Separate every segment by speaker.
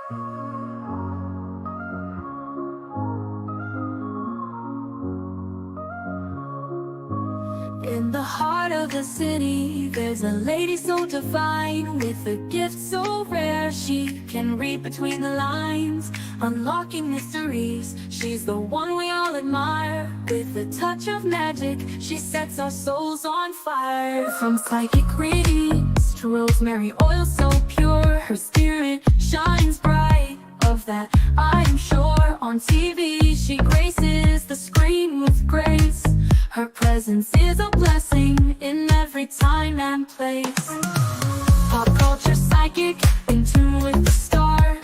Speaker 1: In the heart of the city, there's a lady so divine, with a gift so rare she can read between the lines, unlocking mysteries. She's the one we all admire. With a touch of magic, she sets our souls on fire. From psychic readings to rosemary oil so pure, her spirit shines bright. Of that I am sure. On TV she graces the screen with grace. Her presence is a blessing in every time and place. Pop culture psychic, in tune with the stars.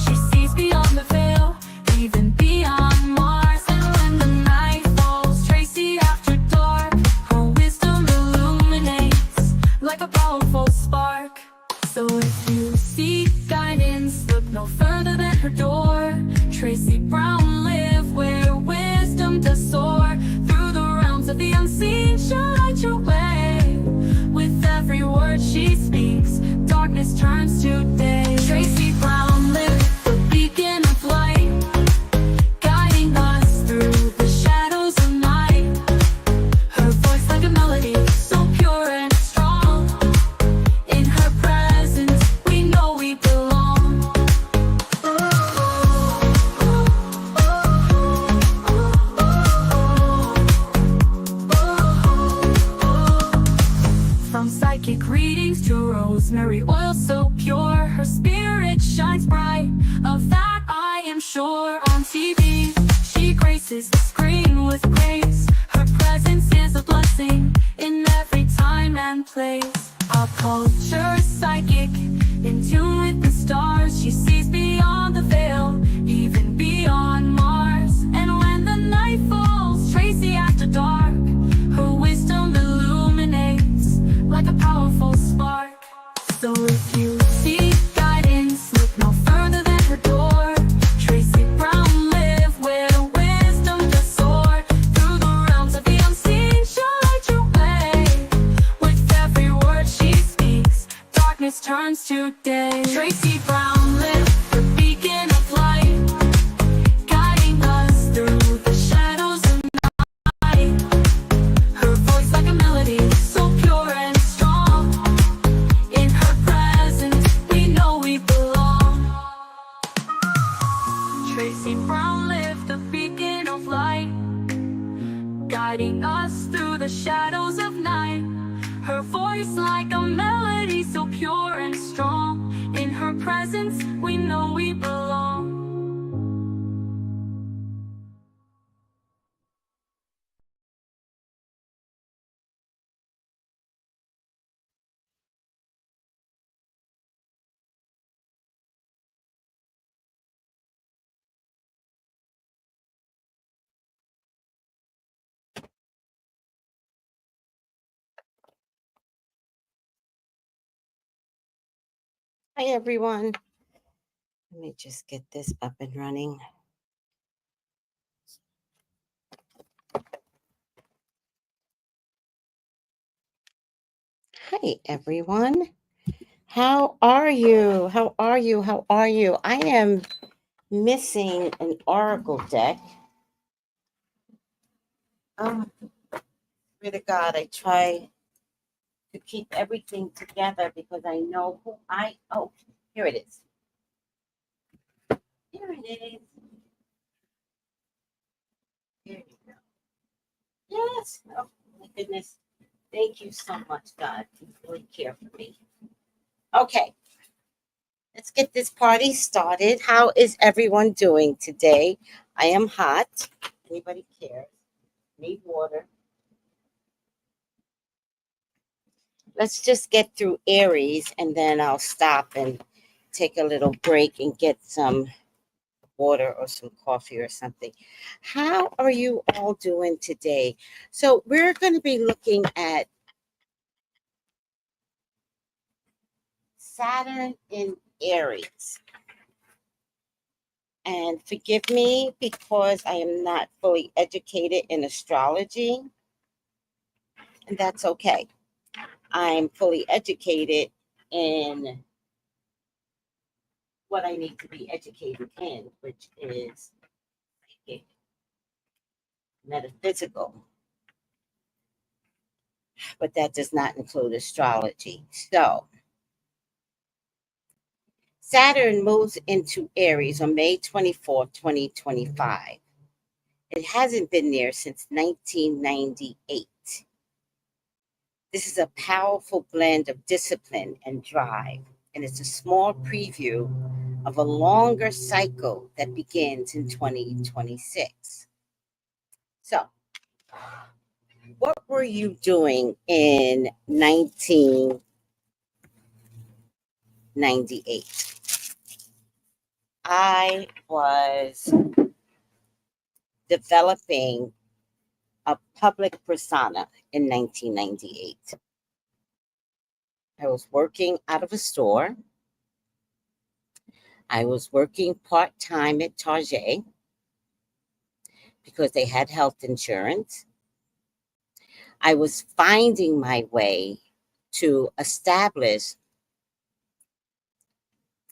Speaker 1: She sees beyond the veil, even beyond Mars. And when the night falls, Tracy after dark, her wisdom illuminates like a powerful spark. So if you seek guidance, look no further than her door. Tracy Brown live where wisdom does soar. Through the realms of the unseen, she'll light your way. With every word she speaks, darkness turns to day. Tracy Brown live, the beacon of light, guiding us through the shadows of night. Her voice like a melody, so pure and strong. In her presence, we know we belong. From psychic readings to rosemary oil so pure, her spirit shines bright. Of that I am sure. On TV, she graces the screen with grace. Her presence is a blessing in every time and place. Pop culture psychic, in tune with the stars. She sees beyond the veil, even beyond Mars. And when the night falls, Tracy after dark, her wisdom illuminates like a powerful spark. So if you seek guidance, look no further than her door. Tracy Brown live where wisdom does soar. Through the realms of the unseen, she'll light your way. With every word she speaks, darkness turns to day. Tracy Brown live, the beacon of light, guiding us through the shadows of night. Her voice like a melody, so pure and strong. In her presence, we know we belong. Tracy Brown lived, the beacon of light, guiding us through the shadows of night. Her voice like a melody, so pure and strong. In her presence, we know we belong.
Speaker 2: Hi, everyone. Let me just get this up and running. Hi, everyone. How are you? How are you? How are you? I am missing an oracle deck. Swear to God, I try to keep everything together because I know who oh, here it is. Here it is. Here you go. Yes. Oh, my goodness. Thank you so much, God. You really care for me. Okay. Let's get this party started. How is everyone doing today? I am hot. Anybody cares? Need water. Let's just get through Aries and then I'll stop and take a little break and get some water or some coffee or something. How are you all doing today? So we're going to be looking at Saturn in Aries. And forgive me because I am not fully educated in astrology. And that's okay. I'm fully educated in what I need to be educated in, which is psychic, metaphysical, but that does not include astrology. So Saturn moves into Aries on May 24th, 2025. It hasn't been there since 1998. This is a powerful blend of discipline and drive, and it's a small preview of a longer cycle that begins in 2026. So, what were you doing in 1998? I was developing a public persona in 1998. I was working out of a store. I was working part-time at Target because they had health insurance. I was finding my way to establish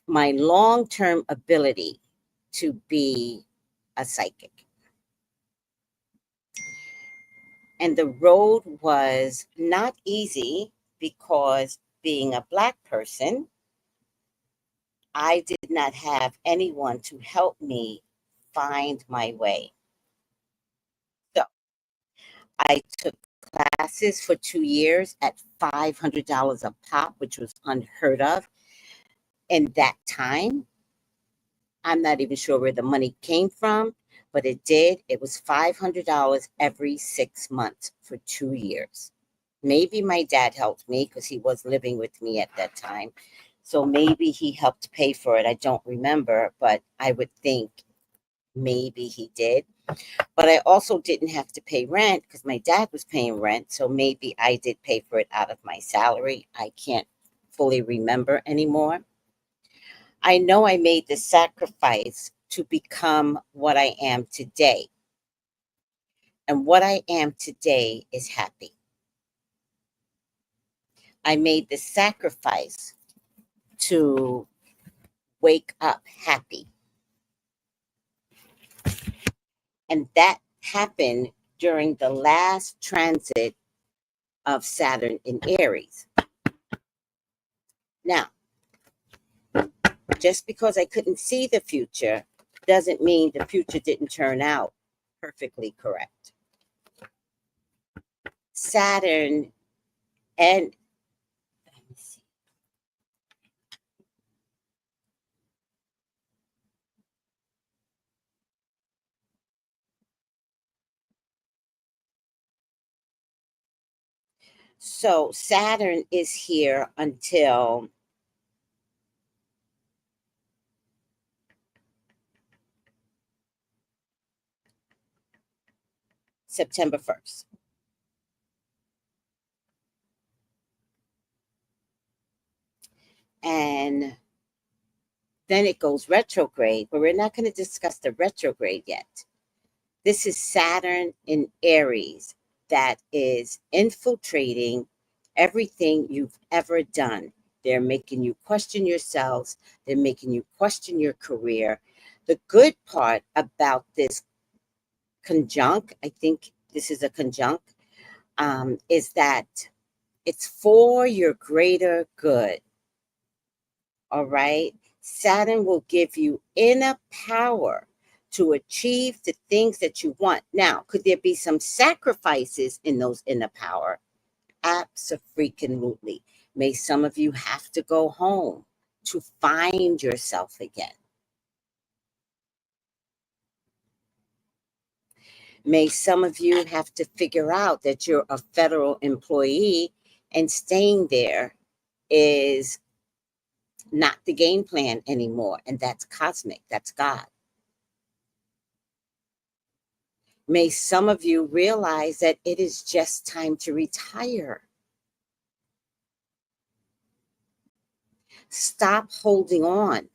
Speaker 2: my long-term ability to be a psychic. And the road was not easy because being a Black person, I did not have anyone to help me find my way. So I took classes for 2 years at $500 a pop, which was unheard of in that time. I'm not even sure where the money came from, but it did. It was $500 every 6 months for 2 years. Maybe my dad helped me because he was living with me at that time. So maybe he helped pay for it. I don't remember, but I would think maybe he did. But I also didn't have to pay rent because my dad was paying rent. So maybe I did pay for it out of my salary. I can't fully remember anymore. I know I made the sacrifice to become what I am today. And what I am today is happy. I made the sacrifice to wake up happy. And that happened during the last transit of Saturn in Aries. Now, just because I couldn't see the future doesn't mean the future didn't turn out perfectly correct. Saturn and let me see. So Saturn is here until September 1st. And then it goes retrograde, but we're not going to discuss the retrograde yet. This is Saturn in Aries that is infiltrating everything you've ever done. They're making you question yourselves. They're making you question your career. The good part about this conjunct, I think this is a conjunct, is that it's for your greater good. All right. Saturn will give you inner power to achieve the things that you want. Now, could there be some sacrifices in those inner power? Absolutely. May some of you have to go home to find yourself again. May some of you have to figure out that you're a federal employee and staying there is not the game plan anymore. And that's cosmic. That's God. May some of you realize that it is just time to retire. Stop holding on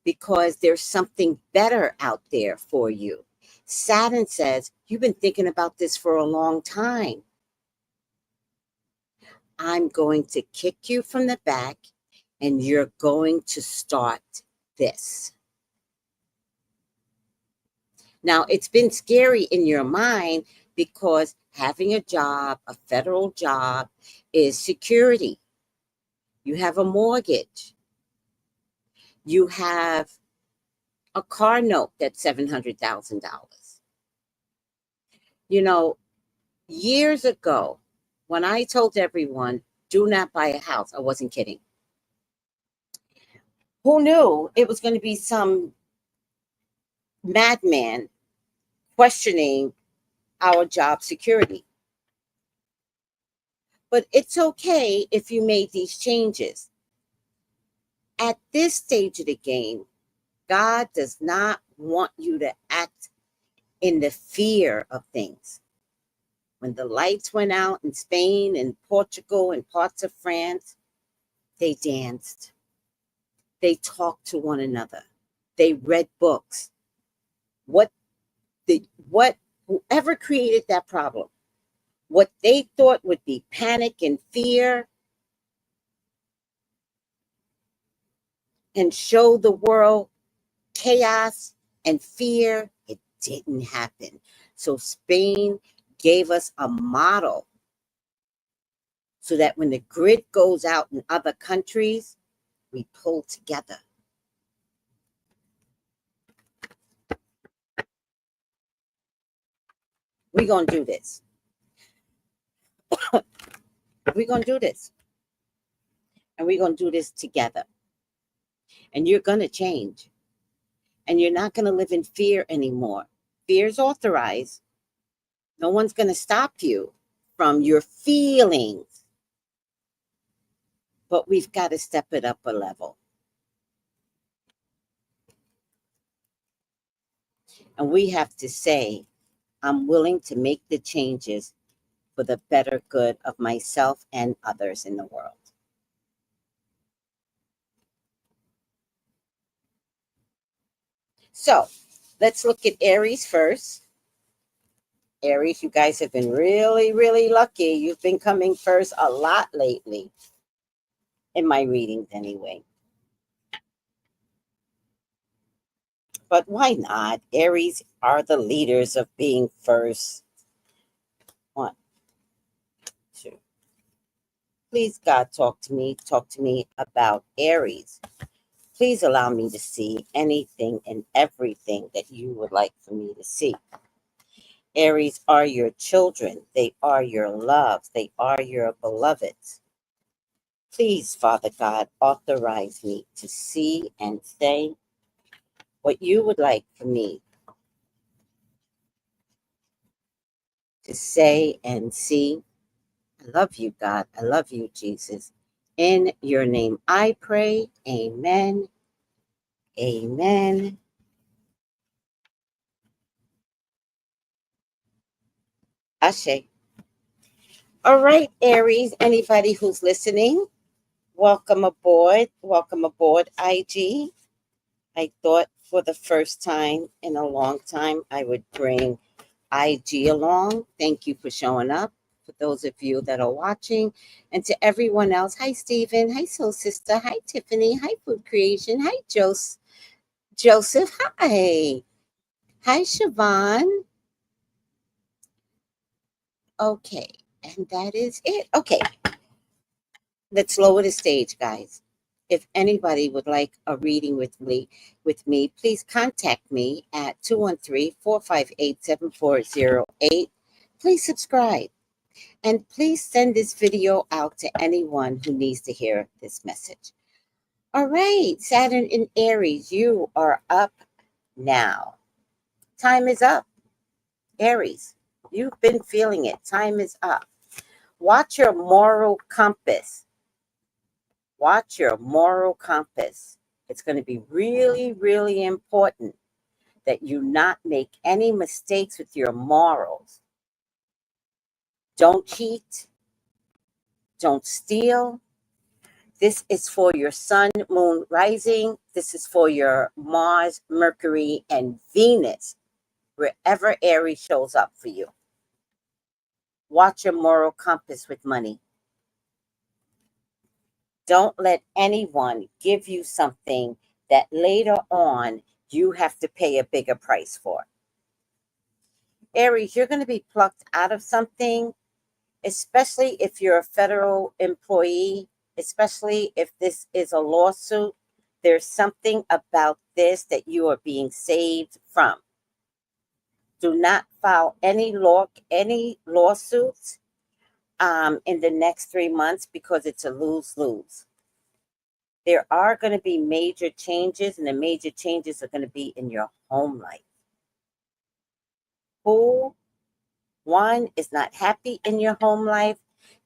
Speaker 2: because there's something better out there for you. Saturn says, you've been thinking about this for a long time. I'm going to kick you from the back and you're going to start this. Now, it's been scary in your mind because having a job, a federal job, is security. You have a mortgage. You have a car note that's $700,000. You know, years ago, when I told everyone, do not buy a house, I wasn't kidding. Who knew it was going to be some madman questioning our job security? But it's okay if you made these changes. At this stage of the game, God does not want you to act in the fear of things. When the lights went out in Spain and Portugal and parts of France, they danced. They talked to one another. They read books. Whoever created that problem, what they thought would be panic and fear and show the world chaos and fear, it didn't happen. So Spain gave us a model so that when the grid goes out in other countries, we pull together. We're going to do this. We're going to do this. And we're going to do this together. And you're going to change. And you're not going to live in fear anymore. Fear is authorized. No one's going to stop you from your feelings. But we've got to step it up a level. And we have to say, I'm willing to make the changes for the better good of myself and others in the world. So let's look at Aries first. Aries, you guys have been really, really lucky. You've been coming first a lot lately. In my readings anyway. But why not? Aries are the leaders of being first. 1, 2. Please, God, talk to me. Talk to me about Aries. Please allow me to see anything and everything that you would like for me to see. Aries are your children. They are your love. They are your beloveds. Please, Father God, authorize me to see and say what you would like for me to say and see. I love you, God. I love you, Jesus. In your name I pray. Amen. Amen. Ashe. All right, Aries, anybody who's listening, welcome aboard. Welcome aboard, IG. I thought for the first time in a long time I would bring IG along. Thank you for showing up. For those of you that are watching, and to everyone else, hi Stephen, hi Soul Sister, hi Tiffany, hi Food Creation, hi Joseph, hi Siobhan. Okay, and that is it. Okay, let's lower the stage, guys. If anybody would like a reading with me, please contact me at 213-458-7408. Please subscribe. And please send this video out to anyone who needs to hear this message. All right, Saturn in Aries, you are up now. Time is up. Aries, you've been feeling it. Time is up. Watch your moral compass. Watch your moral compass. It's going to be really, really important that you not make any mistakes with your morals. Don't cheat. Don't steal. This is for your sun, moon, rising. This is for your Mars, Mercury, and Venus, wherever Aries shows up for you. Watch your moral compass with money. Don't let anyone give you something that later on you have to pay a bigger price for. Aries, you're going to be plucked out of something, especially if you're a federal employee, especially if this is a lawsuit. There's something about this that you are being saved from. Do not file any lawsuits in the next 3 months, because it's a lose-lose. There are going to be major changes, and the major changes are going to be in your home life. Who, one, is not happy in your home life,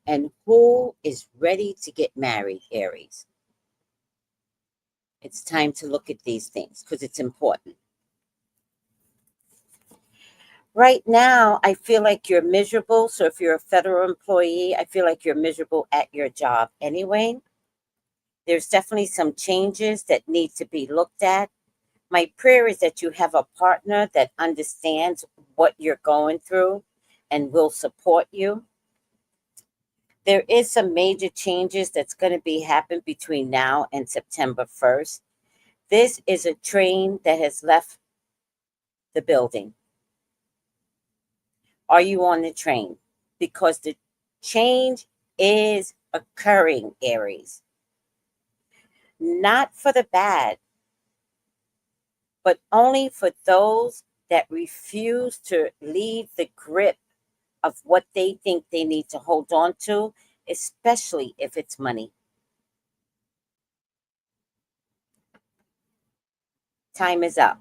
Speaker 2: and who is ready to get married, Aries? It's time to look at these things because it's important. Right now, I feel like you're miserable. So if you're a federal employee, I feel like you're miserable at your job anyway. There's definitely some changes that need to be looked at. My prayer is that you have a partner that understands what you're going through and will support you. There is some major changes that's going to be happen between now and September 1st. This is a train that has left the building. Are you on the train? Because the change is occurring, Aries. Not for the bad, but only for those that refuse to leave the grip of what they think they need to hold on to, especially if it's money. Time is up.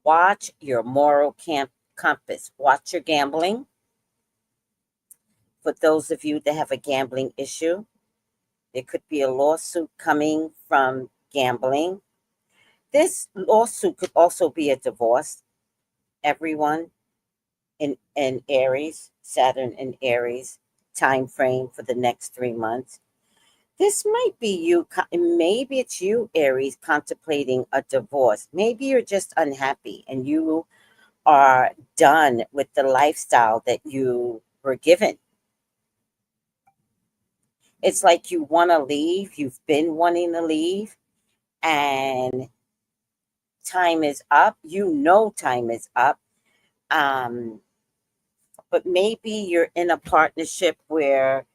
Speaker 2: Watch your moral compass. Watch your gambling. For those of you that have a gambling issue, there could be a lawsuit coming from gambling. This lawsuit could also be a divorce. Everyone in Aries, Saturn and Aries time frame for the next 3 months. This might be you. Maybe it's you, Aries, contemplating a divorce. Maybe you're just unhappy and you are done with the lifestyle that you were given. It's like you want to leave. You've been wanting to leave, and time is up. You know time is up. But maybe you're in a partnership where,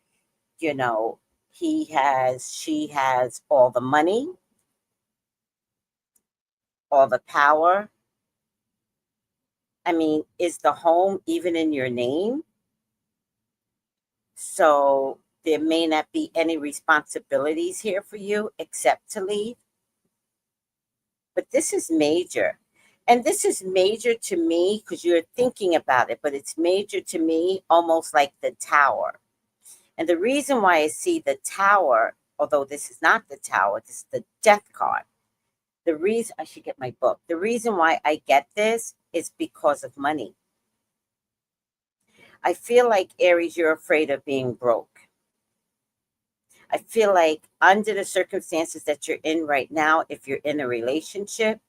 Speaker 2: you know, she has all the money, all the power. I mean, is the home even in your name? So there may not be any responsibilities here for you except to leave. But this is major. And this is major to me because you're thinking about it, but it's major to me almost like the Tower. And the reason why I see the Tower, although this is not the Tower, this is the Death card. The reason, I should get my book. The reason why I get this is because of money. I feel like, Aries, you're afraid of being broke. I feel like under the circumstances that you're in right now, if you're in a relationship,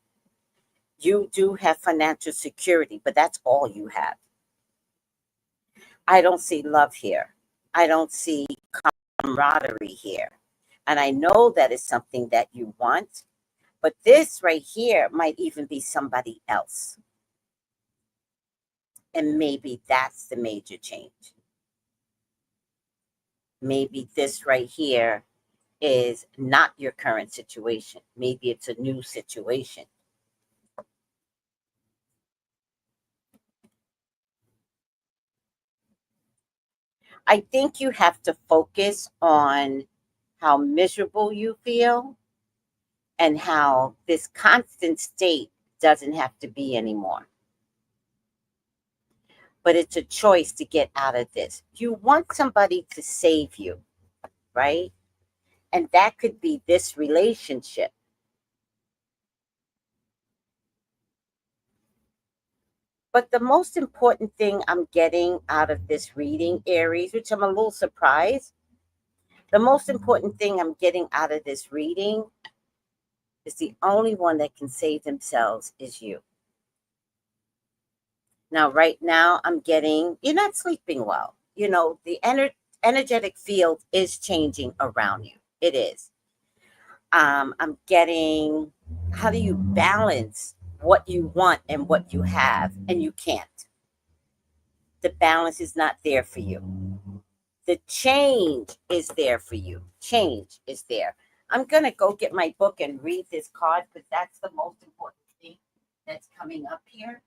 Speaker 2: you do have financial security, but that's all you have. I don't see love here. I don't see camaraderie here. And I know that is something that you want, but this right here might even be somebody else. And maybe that's the major change. Maybe this right here is not your current situation. Maybe it's a new situation. I think you have to focus on how miserable you feel and how this constant state doesn't have to be anymore. But it's a choice to get out of this. You want somebody to save you, right? And that could be this relationship. But the most important thing I'm getting out of this reading, Aries, which I'm a little surprised, the most important thing I'm getting out of this reading is the only one that can save themselves is you. Now, right now, I'm getting, you're not sleeping well. You know, the energetic field is changing around you. It is. I'm getting How do you balance what you want and what you have, and you can't? The balance is not there for you. The change is there for you. Change is there. I'm going to go get my book and read this card because that's the most important thing that's coming up here.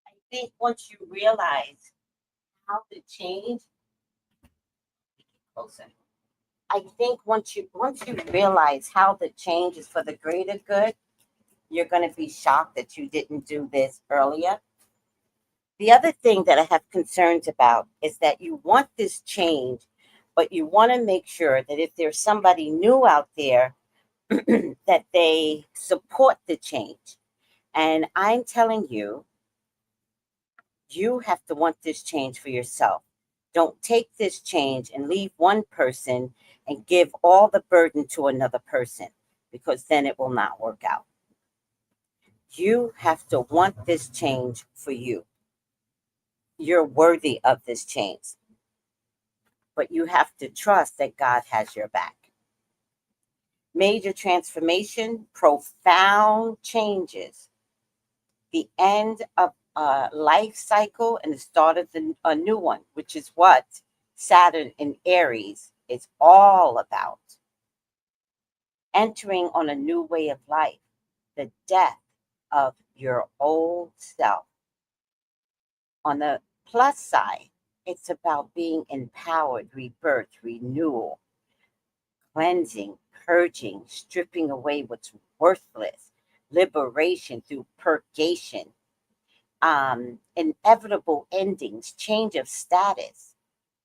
Speaker 2: I think once you realize how to change, closer. I think once you realize how the change is for the greater good, you're going to be shocked that you didn't do this earlier. The other thing that I have concerns about is that you want this change, but you want to make sure that if there's somebody new out there, that they support the change. And I'm telling you, you have to want this change for yourself. Don't take this change and leave one person and give all the burden to another person, because then it will not work out. You have to want this change for you. You're worthy of this change, but you have to trust that God has your back. Major transformation, profound changes, the end of a life cycle and the start of a new one, which is what Saturn in Aries is all about. Entering on a new way of life, the death of your old self. On the plus side, it's about being empowered, rebirth, renewal, cleansing, purging, stripping away what's worthless, liberation through purgation, inevitable endings, change of status.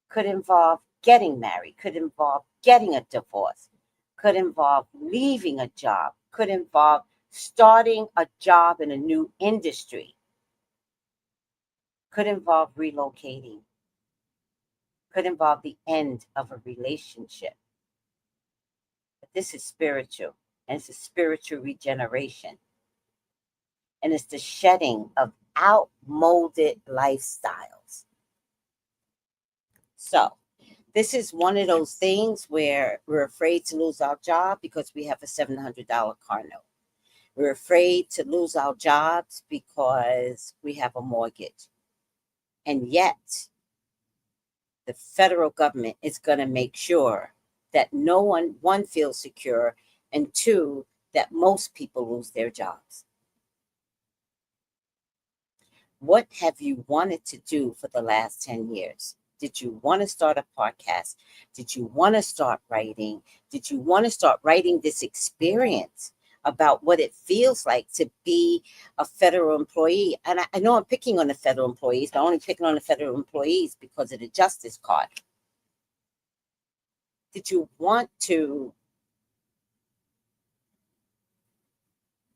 Speaker 2: Could involve getting married, could involve getting a divorce, could involve leaving a job, could involve starting a job in a new industry, could involve relocating, could involve the end of a relationship. But this is spiritual, and it's a spiritual regeneration. And it's the shedding of outmoded lifestyles. So, this is one of those things where we're afraid to lose our job because we have a $700 car note. We're afraid to lose our jobs because we have a mortgage. And yet, the federal government is going to make sure that no one, feels secure, and two, that most people lose their jobs. What have you wanted to do for the last 10 years? Did you want to start a podcast? Did you want to start writing? Did you want to start writing this experience about what it feels like to be a federal employee? And I know I'm picking on the federal employees, but I'm only picking on the federal employees because of the justice card. Did you want to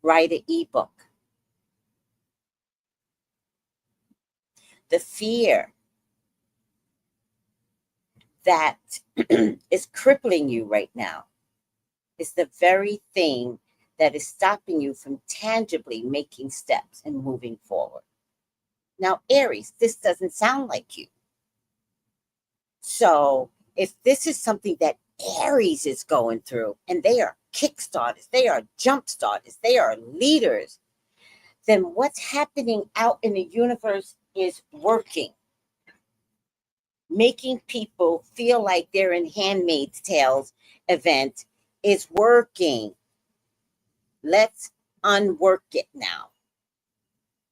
Speaker 2: write an ebook? The fear that is crippling you right now is the very thing that is stopping you from tangibly making steps and moving forward. Now, Aries, this doesn't sound like you. So if this is something that Aries is going through, and they are kickstarters, they are jump starters, they are leaders, then what's happening out in the universe is working. Making people feel like they're in Handmaid's Tales event is working. Let's unwork it now.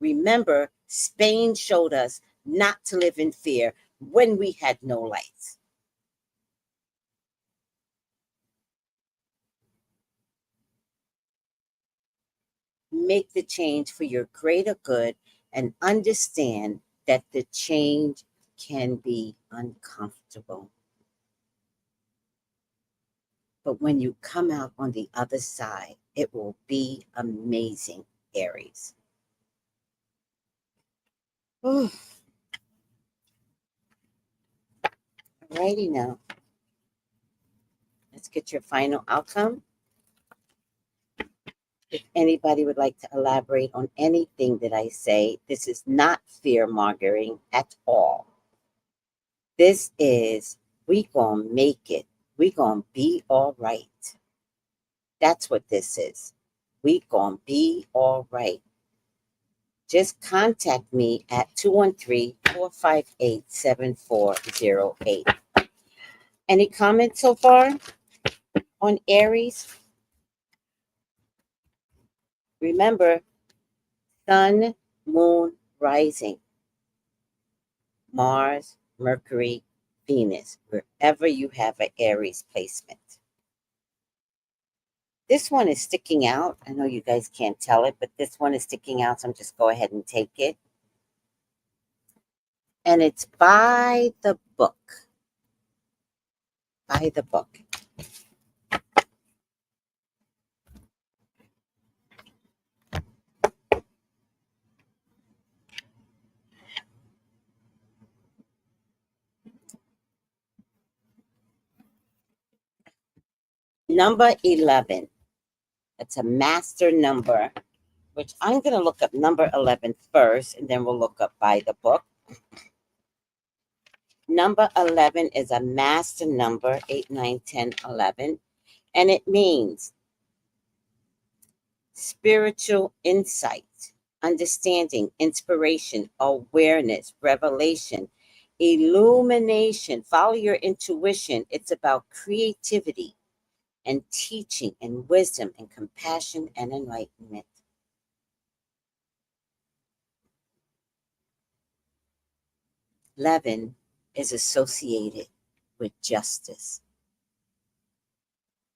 Speaker 2: Remember, Spain showed us not to live in fear when we had no lights. Make the change for your greater good and understand that the change can be uncomfortable. But when you come out on the other side, it will be amazing, Aries. Alrighty now. Let's get your final outcome. If anybody would like to elaborate on anything that I say, this is not fear-mongering at all. This is, we gonna make it. We gonna be all right. That's what this is. We gonna be all right. Just contact me at 213-458-7408. Any comments so far on Aries? Remember, Sun, Moon, Rising, Mars, Mercury, Venus, wherever you have an Aries placement. This one is sticking out. I know you guys can't tell it, but this one is sticking out, so I'm just go ahead and take it. And it's by the book. By the book. Number 11. It's a master number, which I'm going to look up number 11 first, and then we'll look up by the book. Number 11 is a master number, 8, 9, 10, 11, and it means spiritual insight, understanding, inspiration, awareness, revelation, illumination. Follow your intuition. It's about creativity and teaching and wisdom and compassion and enlightenment. Eleven is associated with justice.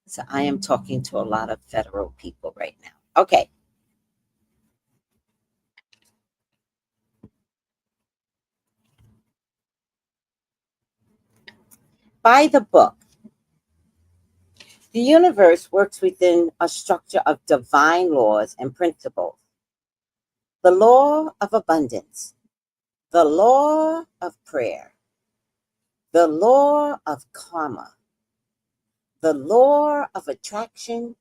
Speaker 2: So I am talking to a lot of federal people right now. Okay. By the book, the universe works within a structure of divine laws and principles. The law of abundance, the law of prayer, the law of karma, the law of attraction,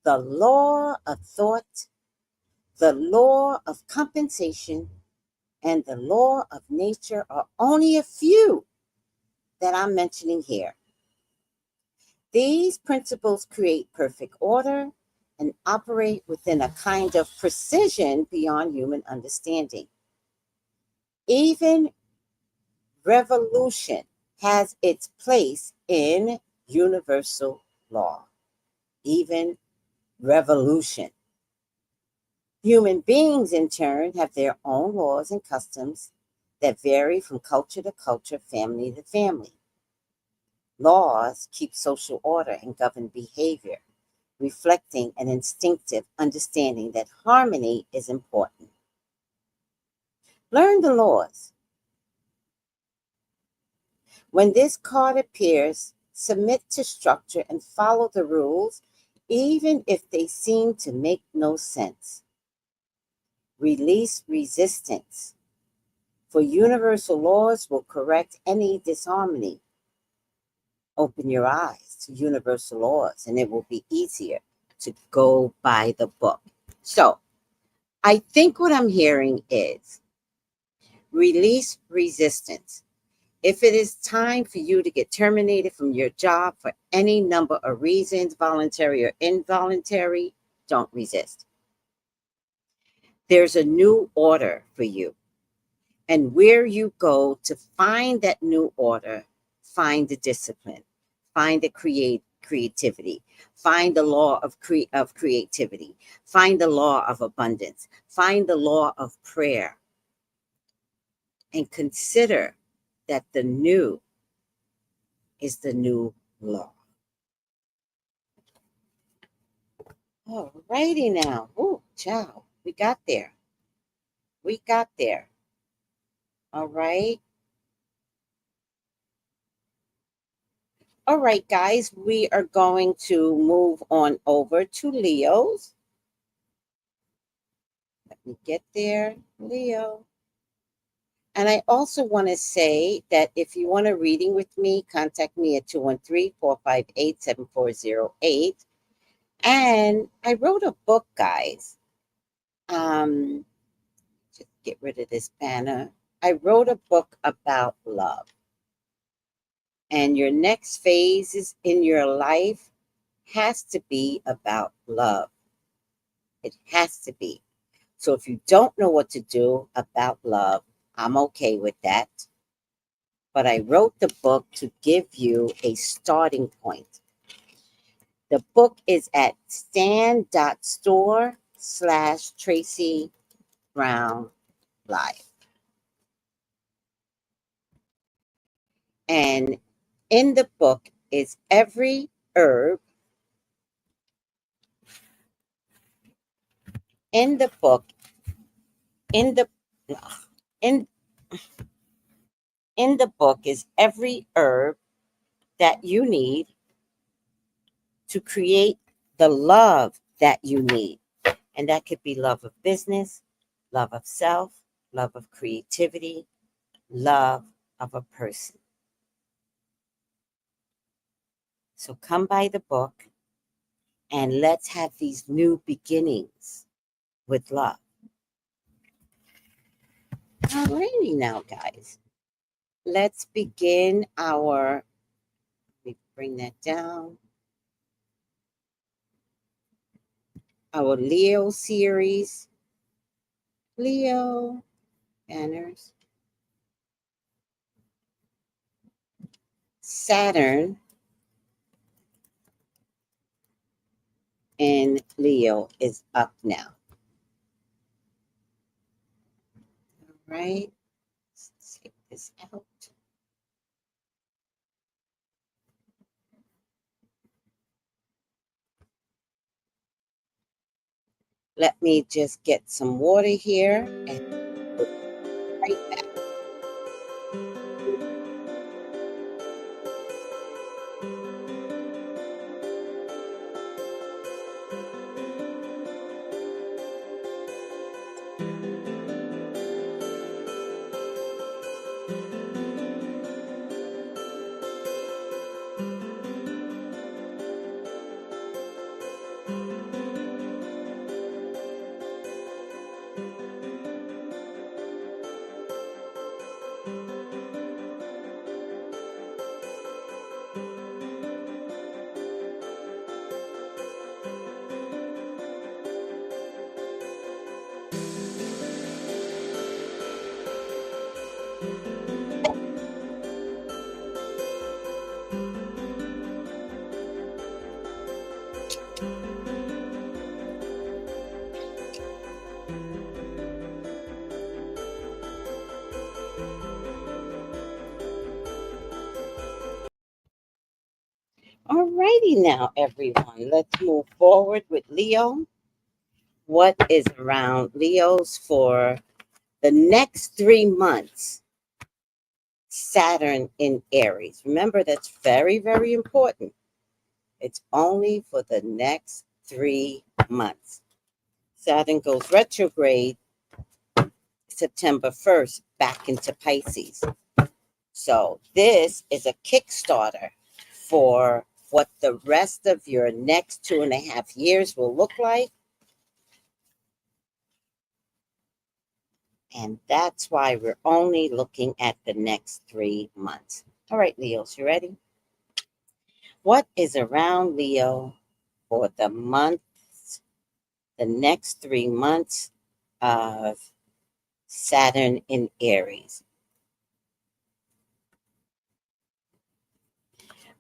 Speaker 2: the law of thought, the law of compensation, and the law of nature are only a few that I'm mentioning here. These principles create perfect order and operate within a kind of precision beyond human understanding. Even revolution has its place in universal law. Even revolution. Human beings, in turn, have their own laws and customs that vary from culture to culture, family to family. Laws keep social order and govern behavior, reflecting an instinctive understanding that harmony is important. Learn the laws. When this card appears, submit to structure and follow the rules, even if they seem to make no sense. Release resistance, for universal laws will correct any disharmony. Open your eyes to universal laws, and it will be easier to go by the book. So, I think what I'm hearing is release resistance. If it is time for you to get terminated from your job for any number of reasons, voluntary or involuntary, don't resist. There's a new order for you. And where you go to find that new order, find the discipline, find the creativity, find the law of creativity, find the law of abundance, find the law of prayer, and consider that the new is the new law. All righty now. Oh, ciao. We got there. We got there. All right. All right, guys, we are going to move on over to Leo's. Let me get there, Leo. And I also want to say that if you want a reading with me, contact me at 213-458-7408. And I wrote a book, guys. Just get rid of this banner. I wrote a book about love. And your next phases in your life has to be about love. It has to be. So if you don't know what to do about love, I'm okay with that. But I wrote the book to give you a starting point. The book is at stan.store/Tracy Brown Live. And in the book is every herb. In the book, in the in in the book is every herb that you need to create the love that you need. And that could be love of business, love of self, love of creativity, love of a person. So come by the book and let's have these new beginnings with love. Alrighty now, guys. Let's begin our, let me bring that down, our Leo series. Leo banners. Saturn in Leo is up now. All right. Let's take this out. Let me just get some water here and we'll be right back. All righty now, everyone. Let's move forward with Leo. What is around Leo's for the next 3 months? Saturn in Aries. Remember, that's very, very important. It's only for the next 3 months. Saturn goes retrograde September 1st back into Pisces. So this is a Kickstarter for what the rest of your next 2.5 years will look like. And that's why we're only looking at the next 3 months. All right, Leos, you ready? What is around Leo for the next 3 months of Saturn in Aries?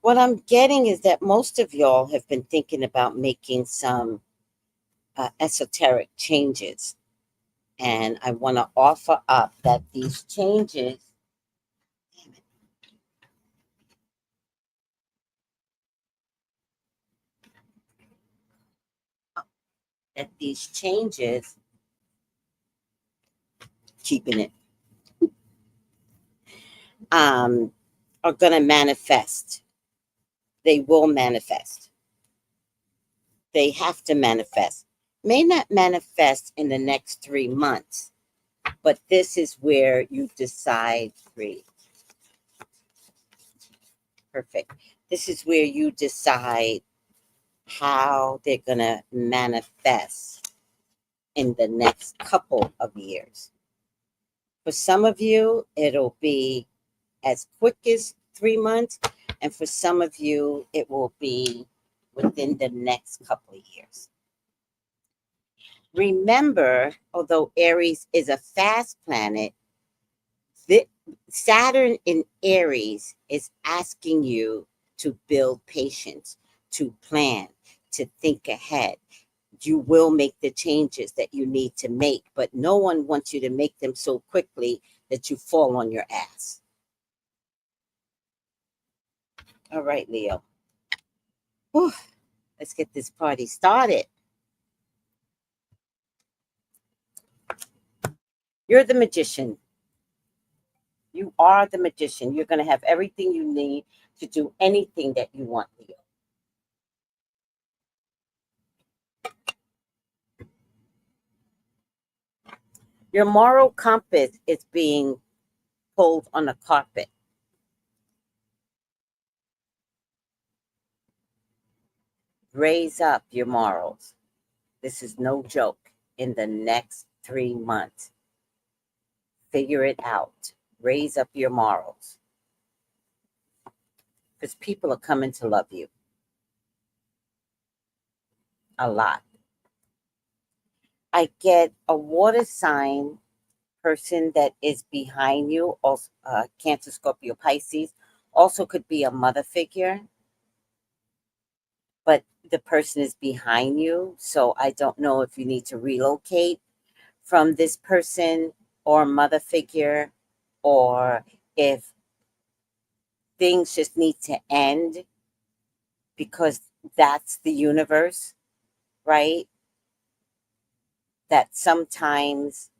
Speaker 2: What I'm getting is that most of y'all have been thinking about making some esoteric changes. And I want to offer up that these changes, keeping it, are going to manifest. They will manifest. They have to manifest. May not manifest in the next 3 months, But this is where you decide, 3. Perfect. This is where you decide how they're going to manifest in the next couple of years. For some of you, it'll be as quick as 3 months. And for some of you, it will be within the next couple of years. Remember, although Aries is a fast planet, Saturn in Aries is asking you to build patience, to plan, to think ahead. You will make the changes that you need to make, but no one wants you to make them so quickly that you fall on your ass. All right, Leo. Whew. Let's get this party started. You're the magician. You are the magician. You're going to have everything you need to do anything that you want, Leo. Your moral compass is being pulled on the carpet. Raise up your morals. This is no joke. In the next 3 months, figure it out. Raise up your morals. Because people are coming to love you. A lot. I get a water sign person that is behind you, also Cancer, Scorpio, Pisces, also could be a mother figure, but the person is behind you. So I don't know if you need to relocate from this person or mother figure, or if things just need to end because that's the universe, right? That sometimes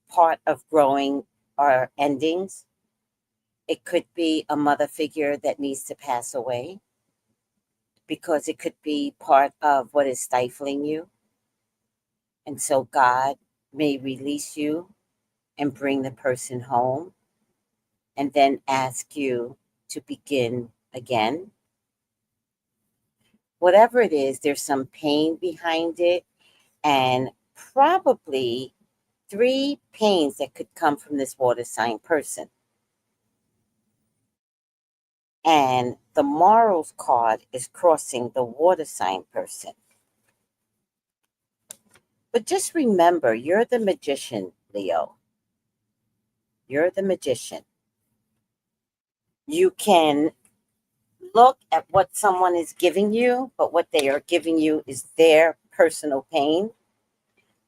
Speaker 2: part of growing are endings. It could be a mother figure that needs to pass away because it could be part of what is stifling you. And so God may release you and bring the person home and then ask you to begin again. Whatever it is, there's some pain behind it, and probably 3 pains that could come from this water sign person. And the morals card is crossing the water sign person. But just remember, you're the magician, Leo. You're the magician. You can look at what someone is giving you, but what they are giving you is their personal pain,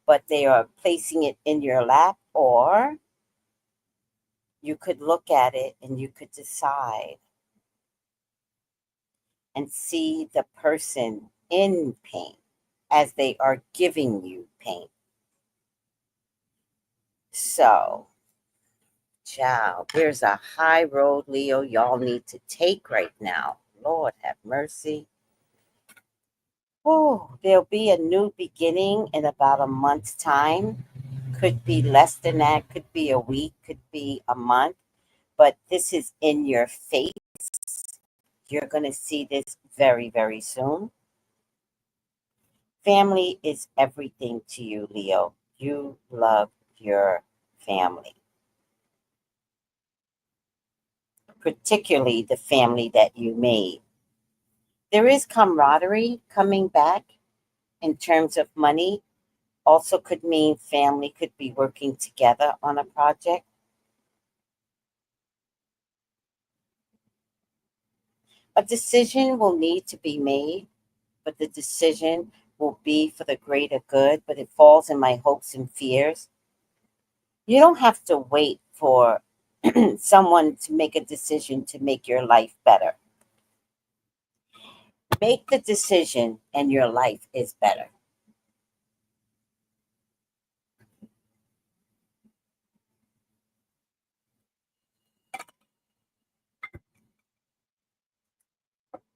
Speaker 2: but they are placing it in your lap. Or you could look at it and you could decide and see the person in pain as they are giving you pain. So, child, there's a high road, Leo, y'all need to take right now. Lord have mercy. Oh, there'll be a new beginning in about a month's time. Could be less than that, could be a week, could be a month, but this is in your face. You're going to see this very, very soon. Family is everything to you, Leo. You love your family, particularly the family that you made. There is camaraderie coming back in terms of money. Also could mean family could be working together on a project. A decision will need to be made, but the decision will be for the greater good, but it falls in my hopes and fears. You don't have to wait for someone to make a decision to make your life better. Make the decision and your life is better.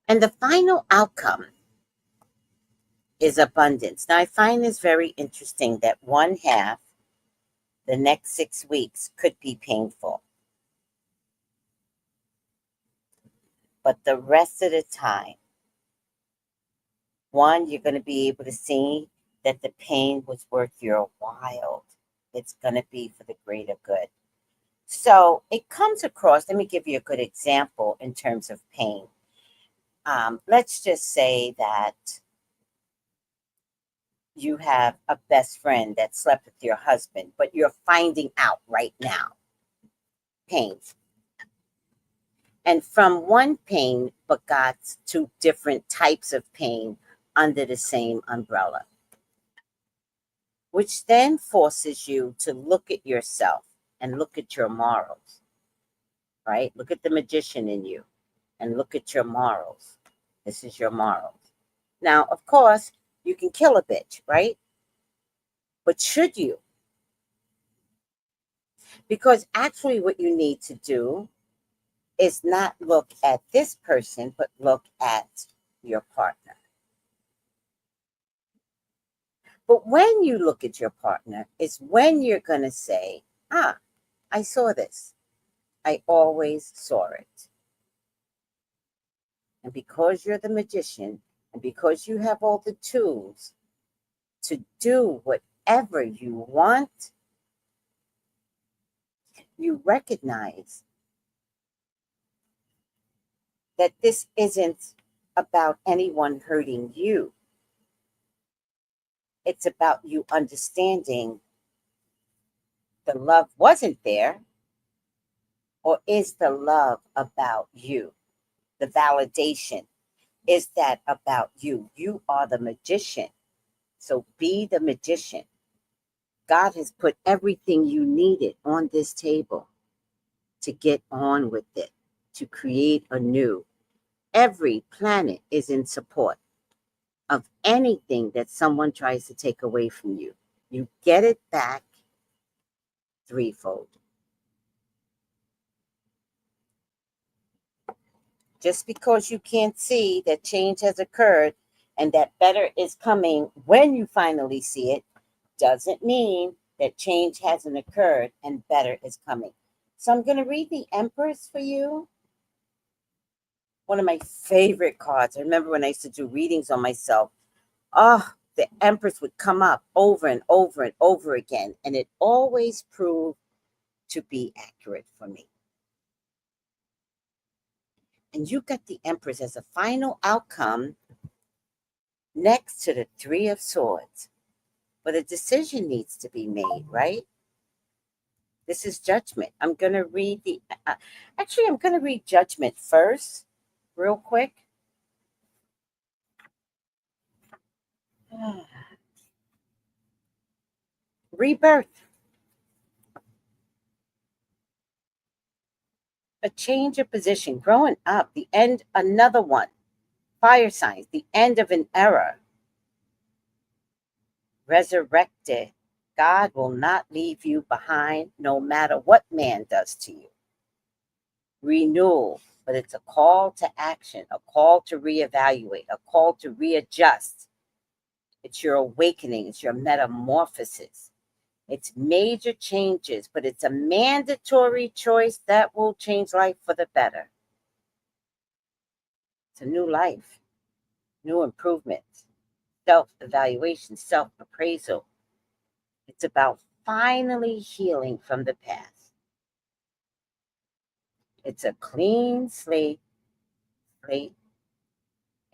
Speaker 2: And the final outcome is abundance. Now, I find this very interesting that one half The next 6 weeks could be painful. But the rest of the time, one, you're going to be able to see that the pain was worth your while. It's going to be for the greater good. So it comes across, let me give you a good example in terms of pain. Let's just say that you have a best friend that slept with your husband, but you're finding out right now. Pain. And from one pain begot two different types of pain under the same umbrella, which then forces you to look at yourself and look at your morals, right? Look at the magician in you and look at your morals. This is your morals. Now, of course, you can kill a bitch, right? But should you? Because actually what you need to do is not look at this person, but look at your partner. But when you look at your partner, is when you're going to say, I saw this. I always saw it. And because you're the magician, and because you have all the tools to do whatever you want, you recognize that this isn't about anyone hurting you. It's about you understanding the love wasn't there, or is the love about you? The validation, is that about you? You are the magician. So be the magician. God has put everything you needed on this table to get on with it, to create anew. Every planet is in support of anything that someone tries to take away from you. You get it back threefold. Just because you can't see that change has occurred and that better is coming when you finally see it, doesn't mean that change hasn't occurred and better is coming. So I'm going to read the Empress for you. One of my favorite cards. I remember when I used to do readings on myself. The Empress would come up over and over and over again, and it always proved to be accurate for me. And you got the Empress as a final outcome next to the Three of Swords. But a decision needs to be made, right? This is Judgment. I'm going to read I'm going to read Judgment first, real quick. Rebirth. A change of position, growing up, the end, another one. Fire signs, the end of an era. Resurrected. God will not leave you behind no matter what man does to you. Renewal, but it's a call to action, a call to reevaluate, a call to readjust. It's your awakening, it's your metamorphosis. It's major changes, but it's a mandatory choice that will change life for the better. It's a new life, new improvements, self-evaluation, self-appraisal. It's about finally healing from the past. It's a clean slate. And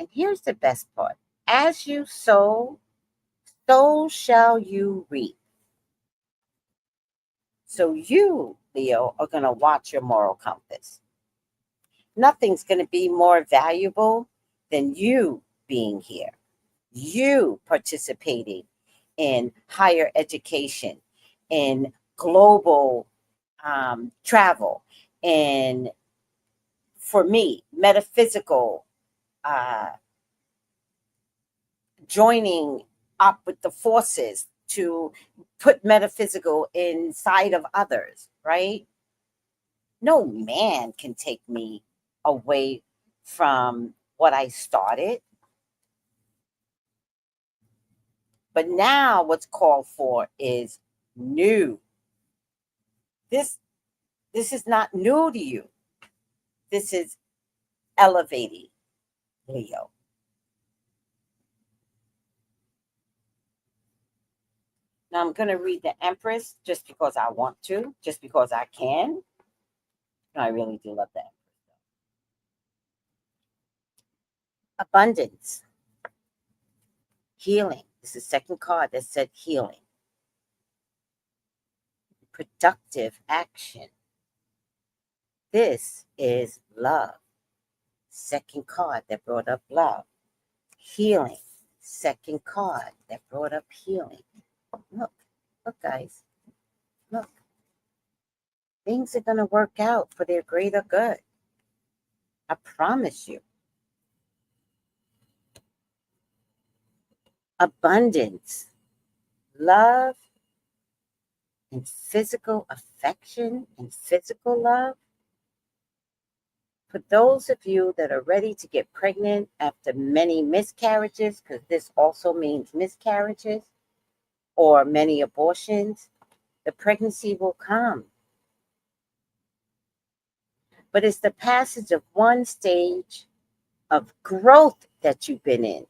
Speaker 2: here's the best part. As you sow, so shall you reap. So you, Leo, are going to watch your moral compass. Nothing's going to be more valuable than you being here, you participating in higher education, in global travel, and for me, metaphysical, joining up with the forces to put metaphysical inside of others, right? No man can take me away from what I started. But now what's called for is new. This is not new to you. This is elevating, Leo. Now I'm going to read the Empress just because I want to, just because I can. I really do love that. Abundance. Healing. This is the second card that said healing. Productive action. This is love. Second card that brought up love. Healing. Second card that brought up healing. Look, guys. Look. Things are going to work out for their greater good. I promise you. Abundance. Love and physical affection and physical love. For those of you that are ready to get pregnant after many miscarriages, because this also means miscarriages or many abortions, the pregnancy will come. But it's the passage of one stage of growth that you've been in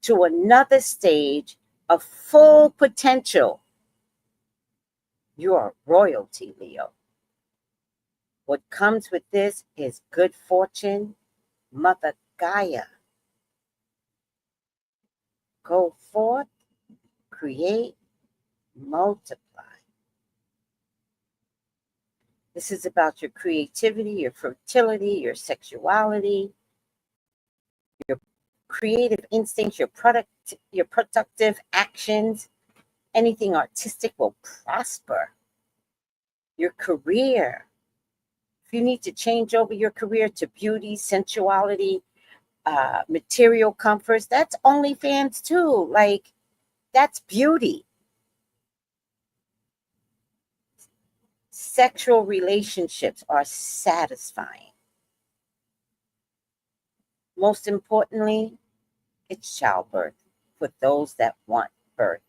Speaker 2: to another stage of full potential. You are royalty, Leo. What comes with this is good fortune, Mother Gaia. Go forth, create, multiply. This is about your creativity, your fertility, your sexuality, your creative instincts, your productive actions. Anything artistic will prosper. Your career. If you need to change over your career to beauty, sensuality, material comforts, that's OnlyFans too. Like, that's beauty. Sexual relationships are satisfying. Most importantly, it's childbirth for those that want birth.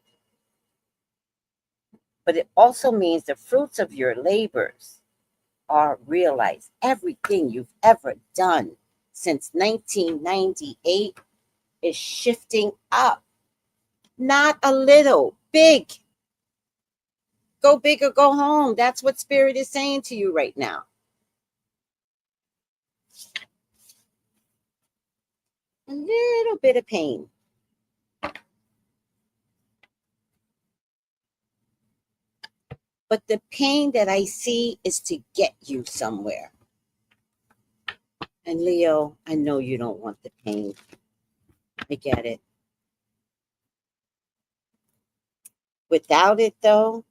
Speaker 2: But it also means the fruits of your labors are realized. Everything you've ever done since 1998 is shifting up. Not a little, big. Go big or go home. That's what Spirit is saying to you right now. A little bit of pain. But the pain that I see is to get you somewhere. And Leo, I know you don't want the pain. I get it. Without it, though,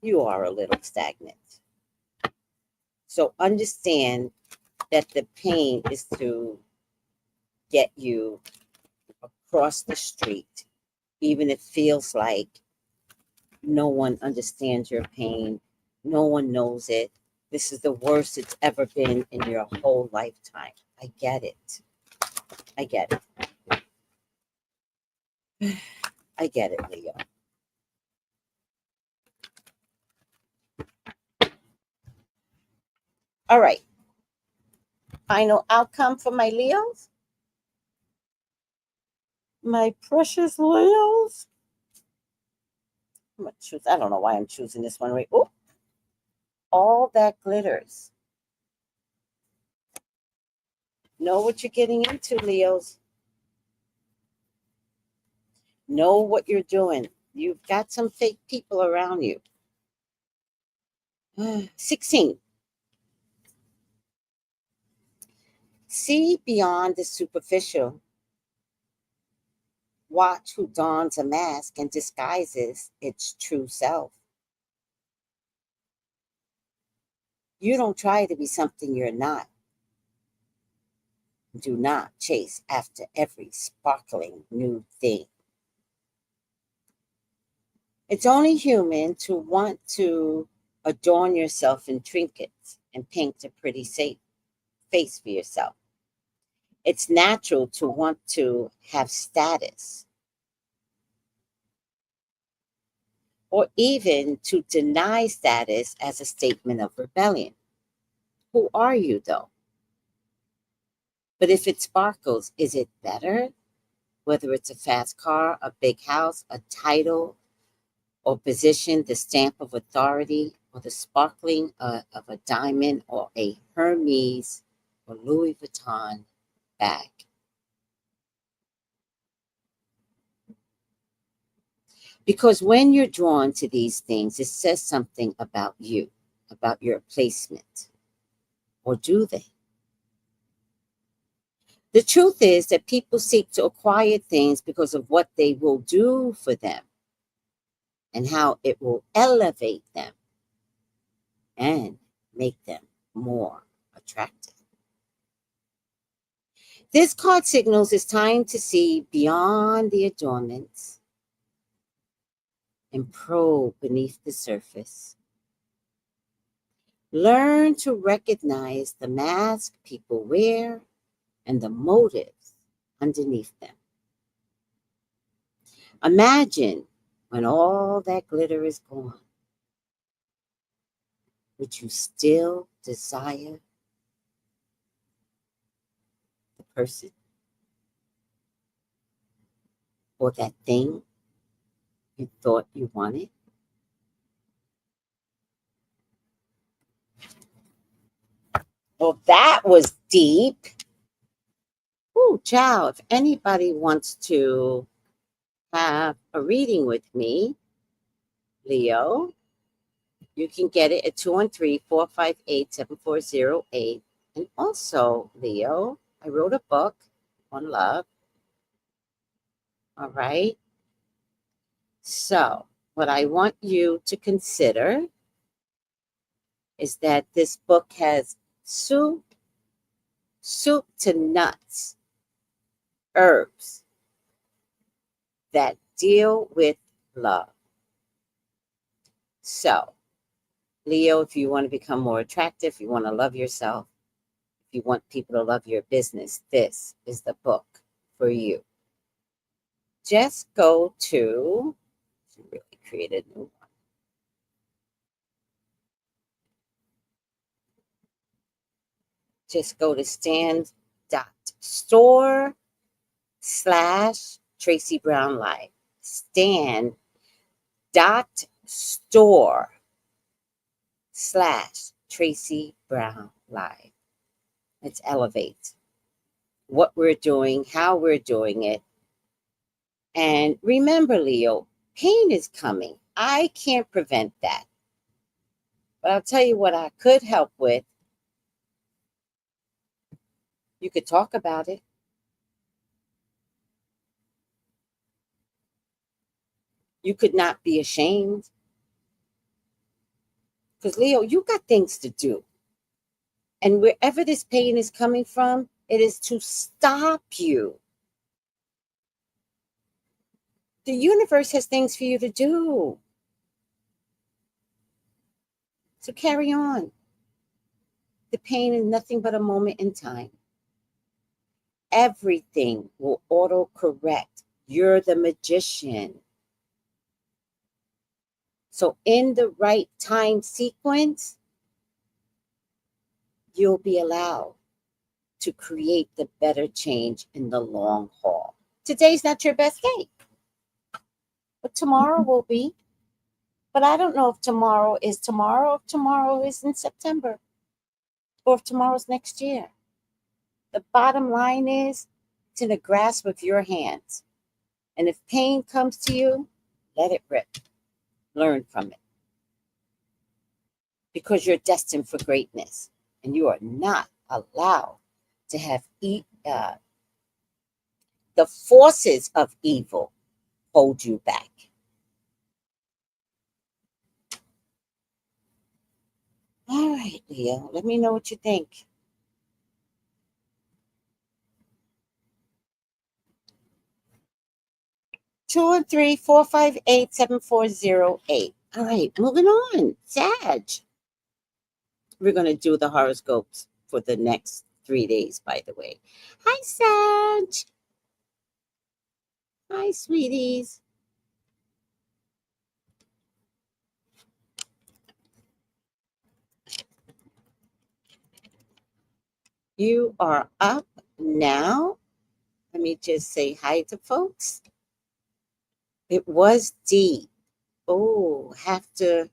Speaker 2: you are a little stagnant. So understand that the pain is to get you across the street, even if it feels like no one understands your pain. No one knows it. This is the worst it's ever been in your whole lifetime. I get it. I get it. I get it, Leo. All right. Final outcome for my Leos. My precious Leos. I'm gonna choose. I don't know why I'm choosing this one. Right. Oh, all that glitters. Know what you're getting into, Leos. Know what you're doing. You've got some fake people around you. 16. See beyond the superficial. Watch who dons a mask and disguises its true self. You don't try to be something you're not. Do not chase after every sparkling new thing. It's only human to want to adorn yourself in trinkets and paint a pretty face for yourself. It's natural to want to have status or even to deny status as a statement of rebellion. Who are you, though? But if it sparkles, is it better? Whether it's a fast car, a big house, a title or position, the stamp of authority, or the sparkling of a diamond or a Hermes or Louis Vuitton bag. Because when you're drawn to these things, it says something about you, about your placement. Or do they? The truth is that people seek to acquire things because of what they will do for them and how it will elevate them and make them more attractive. This card signals it's time to see beyond the adornments and probe beneath the surface. Learn to recognize the mask people wear and the motives underneath them. Imagine when all that glitter is gone, would you still desire the person or that thing you thought you wanted? Well, that was deep. Ooh, child, if anybody wants to have a reading with me, Leo, you can get it at 213-458-7408. And also, Leo, I wrote a book on love. All right. So, what I want you to consider is that this book has soup to nuts, herbs that deal with love. So, Leo, if you want to become more attractive, you want to love yourself, if you want people to love your business, this is the book for you. Just go to, really create a new one. Just go to stan.store/Tracy Brown Live. stan.store/Tracy Brown Live. Let's elevate what we're doing, how we're doing it. And remember, Leo, pain is coming. I can't prevent that. But I'll tell you what I could help with. You could talk about it. You could not be ashamed. Because, Leo, you got things to do. And wherever this pain is coming from, it is to stop you. The universe has things for you to do. So carry on. The pain is nothing but a moment in time. Everything will auto-correct. You're the magician. So in the right time sequence, you'll be allowed to create the better change in the long haul. Today's not your best day, but tomorrow will be. But I don't know if tomorrow is tomorrow, if tomorrow is in September, or if tomorrow's next year. The bottom line is it's in the grasp of your hands. And if pain comes to you, let it rip. Learn from it. Because you're destined for greatness. And you are not allowed to have the forces of evil hold you back. All right, Leo, let me know what you think. Two and 3-458-7408. All right, moving on. Sag. We're going to do the horoscopes for the next 3 days, by the way. Hi, Sag. Hi, sweeties. You are up now. Let me just say hi to folks. It was D. Oh, have to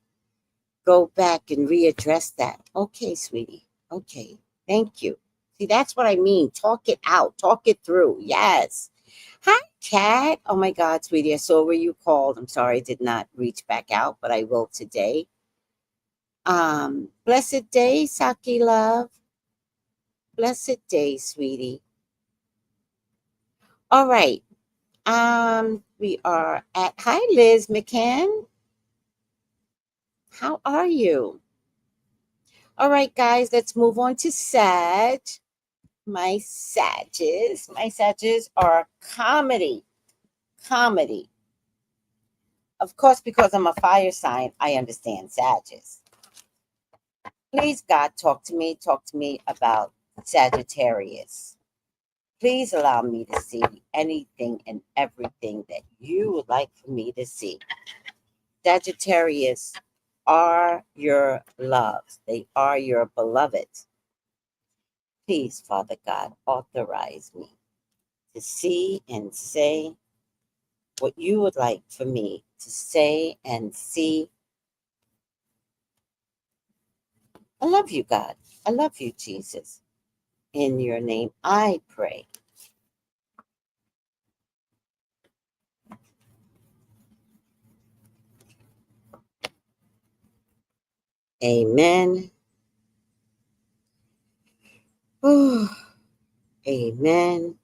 Speaker 2: go back and readdress that. Okay, sweetie. Okay. Thank you. See, that's what I mean. Talk it out. Talk it through. Yes. Hi, Kat. Oh my God, sweetie. I saw where you called. I'm sorry I did not reach back out, but I will today. Blessed day, Saki love. Blessed day, sweetie. All right. We are at hi Liz McCann. How are you? All right, guys, let's move on to Sag. My Sages. My Sages are comedy. Comedy. Of course, because I'm a fire sign, I understand Sages. Please, God, talk to me. Talk to me about Sagittarius. Please allow me to see anything and everything that you would like for me to see. Sagittarius are your loves. They are your beloved. Please, Father God, authorize me to see and say what you would like for me to say and see. I love you, God. I love you, Jesus. In your name, I pray. Amen. Ooh, amen.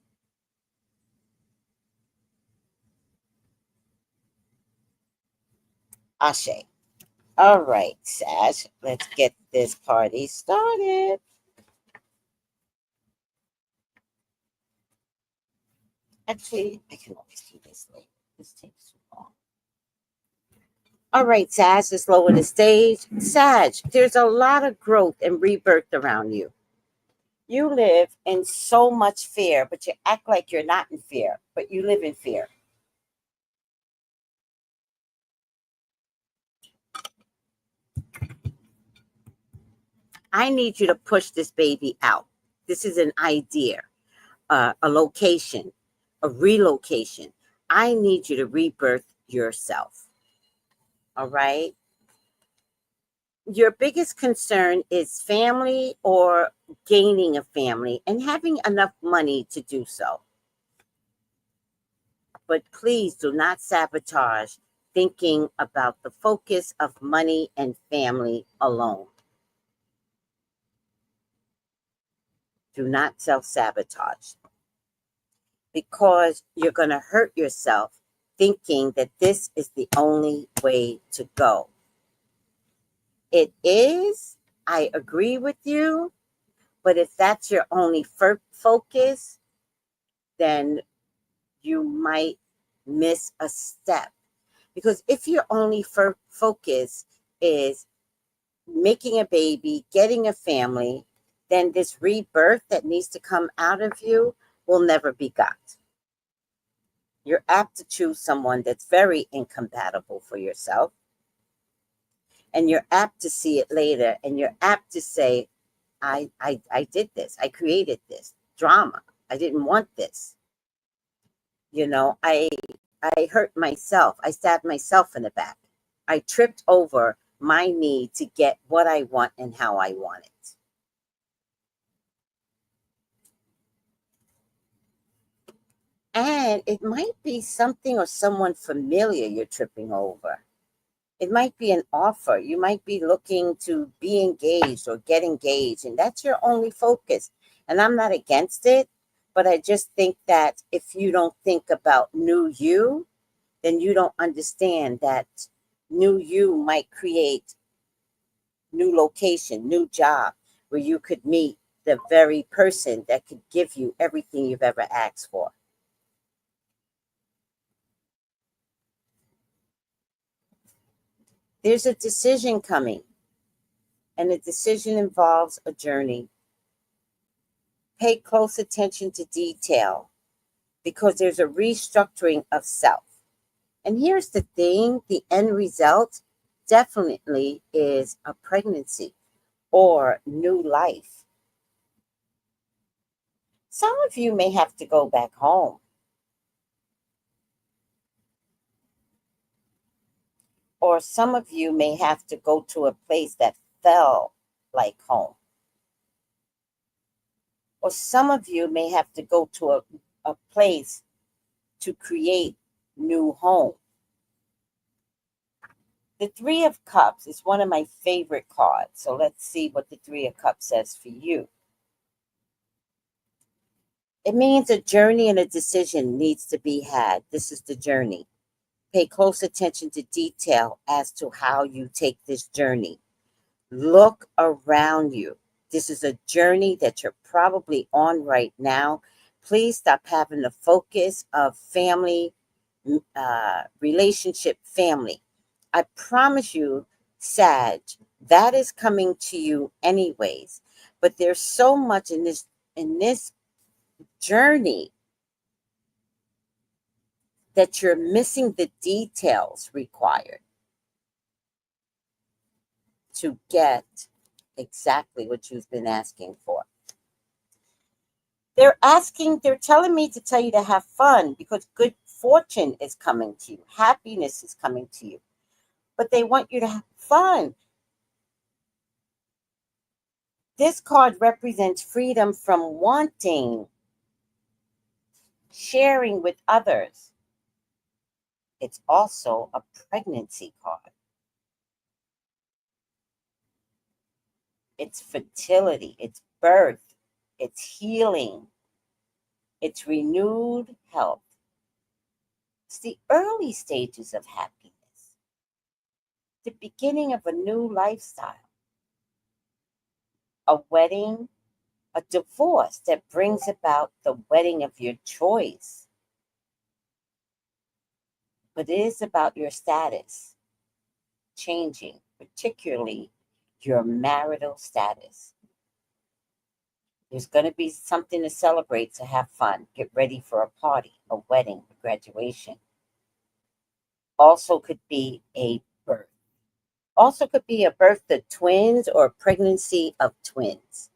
Speaker 2: Ashe. All right, Sash, let's get this party started. Actually, I can always do this later. This takes too long. All right, Sag, let's lower the stage. Sag, there's a lot of growth and rebirth around you. You live in so much fear, but you act like you're not in fear, but you live in fear. I need you to push this baby out. This is an idea, a location, a relocation. I need you to rebirth yourself. All right. Your biggest concern is family or gaining a family and having enough money to do so. But please do not sabotage thinking about the focus of money and family alone. Do not self-sabotage because you're going to hurt yourself thinking that this is the only way to go. It is. I agree with you. But if that's your only focus, then you might miss a step. Because if your only focus is making a baby, getting a family, then this rebirth that needs to come out of you will never be got. You're apt to choose someone that's very incompatible for yourself. And you're apt to see it later. And you're apt to say, I did this. I created this drama. I didn't want this. You know, I hurt myself. I stabbed myself in the back. I tripped over my need to get what I want and how I want it. And it might be something or someone familiar you're tripping over. It might be an offer. You might be looking to be engaged or get engaged, and that's your only focus. And I'm not against it, but I just think that if you don't think about new you, then you don't understand that new you might create new location, new job, where you could meet the very person that could give you everything you've ever asked for. There's a decision coming, and the decision involves a journey. Pay close attention to detail because there's a restructuring of self. And here's the thing, the end result definitely is a pregnancy or new life. Some of you may have to go back home. Or some of you may have to go to a place that felt like home. Or some of you may have to go to a place to create new home. The Three of Cups is one of my favorite cards. So let's see what the Three of Cups says for you. It means a journey and a decision needs to be had. This is the journey. Pay close attention to detail as to how you take this journey. Look around you. This is a journey that you're probably on right now. Please stop having the focus of family, relationship, family. I promise you, Sag, that is coming to you anyways. But there's so much in this journey that you're missing the details required to get exactly what you've been asking for. They're telling me to tell you to have fun because good fortune is coming to you. Happiness is coming to you. But they want you to have fun. This card represents freedom from wanting, sharing with others. It's also a pregnancy card. It's fertility, it's birth, it's healing, it's renewed health. It's the early stages of happiness, the beginning of a new lifestyle, a wedding, a divorce that brings about the wedding of your choice. But it is about your status changing, particularly your marital status. There's going to be something to celebrate, to have fun. Get ready for a party, a wedding, a graduation. Also could be a birth. Also could be a birth of twins or a pregnancy of twins.